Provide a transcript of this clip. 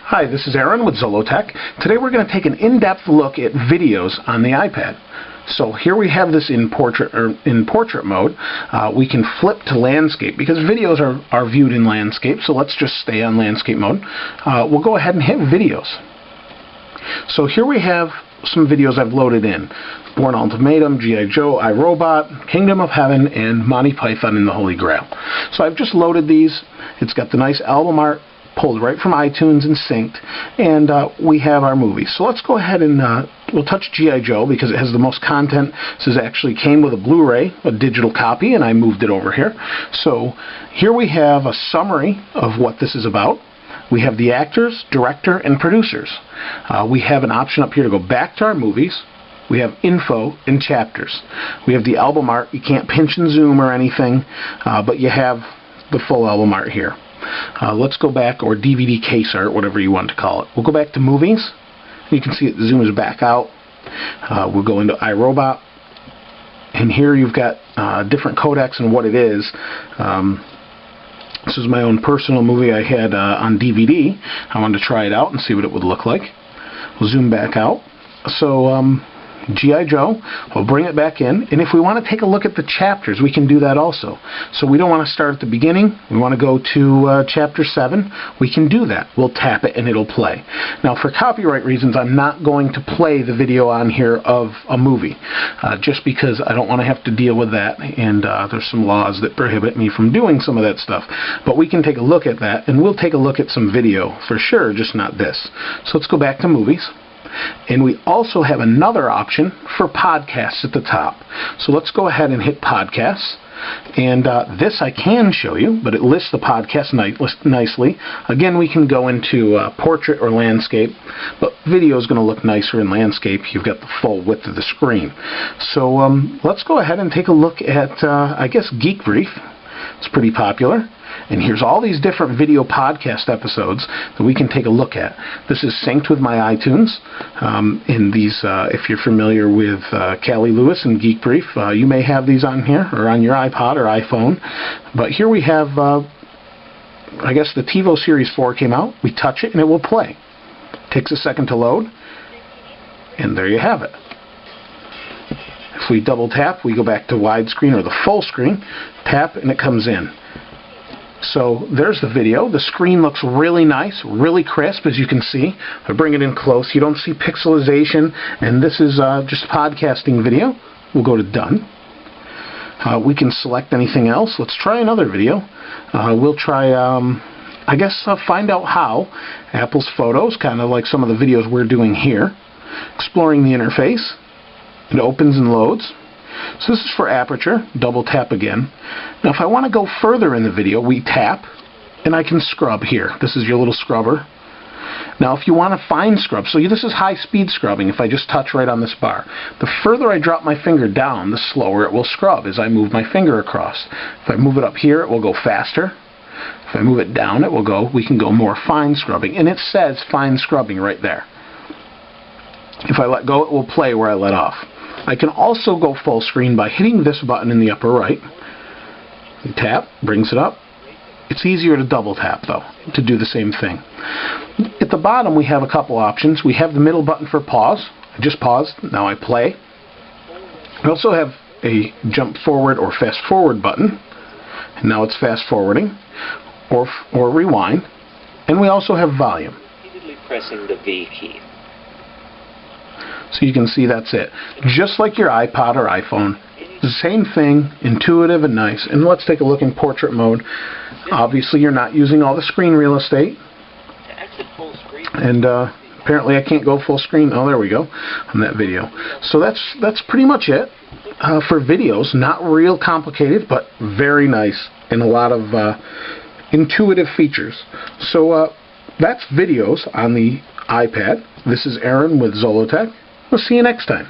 Hi, this is Aaron with Zollotech. Today we're going to take an in-depth look at videos on the iPad. So here we have this in portrait mode. We can flip to landscape because videos are viewed in landscape, so let's just stay on landscape mode. We'll go ahead and hit videos. So here we have some videos I've loaded in. Bourne Ultimatum, G.I. Joe, iRobot, Kingdom of Heaven, and Monty Python and the Holy Grail. So I've just loaded these. It's got the nice album art pulled right from iTunes and synced, and we have our movies. So let's go ahead and we'll touch G.I. Joe because it has the most content. This actually came with a Blu-ray, a digital copy, and I moved it over here. So here we have a summary of what this is about. We have the actors, director, and producers. We have an option up here to go back to our movies. We have info and chapters. We have the album art. You can't pinch and zoom or anything, but you have the full album art here. Let's go back, or DVD case art, whatever you want to call it. We'll go back to movies. You can see it zooms back out. We'll go into iRobot. And here you've got different codecs and what it is. This is my own personal movie I had on DVD. I wanted to try it out and see what it would look like. We'll zoom back out. So G.I. Joe, we'll bring it back in, and if we want to take a look at the chapters, we can do that also. So we don't want to start at the beginning, we want to go to chapter 7, we can do that. We'll tap it and it'll play. Now for copyright reasons, I'm not going to play the video on here of a movie, just because I don't want to have to deal with that, and there's some laws that prohibit me from doing some of that stuff. But we can take a look at that, and we'll take a look at some video for sure, just not this. So let's go back to movies. And we also have another option for podcasts at the top. So let's go ahead and hit podcasts. And this I can show you, but it lists the podcast nicely. Again, we can go into portrait or landscape, but video is going to look nicer in landscape. You've got the full width of the screen. So let's go ahead and take a look at, I guess, Geek Brief. It's pretty popular. And here's all these different video podcast episodes that we can take a look at. This is synced with my iTunes. In these, if you're familiar with Callie Lewis and Geek Brief, you may have these on here or on your iPod or iPhone. But here we have, I guess the TiVo Series 4 came out. We touch it and it will play. Takes a second to load. And there you have it. If we double tap, we go back to widescreen or the full screen. Tap and it comes in. So there's the video. The screen looks really nice, really crisp, as you can see. If I bring it in close, you don't see pixelization, and this is just podcasting video. We'll go to Done. We can select anything else. Let's try another video. We'll try, I guess, Find Out How. Apple's Photos, kind of like some of the videos we're doing here. Exploring the interface. It opens and loads. So this is for aperture. Double tap again. Now if I want to go further in the video, we tap and I can scrub here. This is your little scrubber. Now if you want to fine scrub, so this is high speed scrubbing if I just touch right on this bar. The further I drop my finger down, the slower it will scrub as I move my finger across. If I move it up here, it will go faster. If I move it down, we can go more fine scrubbing. And it says fine scrubbing right there. If I let go, it will play where I let off. I can also go full screen by hitting this button in the upper right. You tap, brings it up. It's easier to double tap, though, to do the same thing. At the bottom, we have a couple options. We have the middle button for pause. I just paused. Now I play. We also have a jump forward or fast forward button. And now it's fast forwarding. Or rewind. And we also have volume. Repeatedly pressing the V key. So you can see that's it. Just like your iPod or iPhone. The same thing, intuitive and nice. And let's take a look in portrait mode. Obviously you're not using all the screen real estate. And apparently I can't go full screen. Oh, there we go on that video. So that's pretty much it for videos. Not real complicated, but very nice and a lot of intuitive features. So that's videos on the iPad. This is Aaron with Zollotech. We'll see you next time.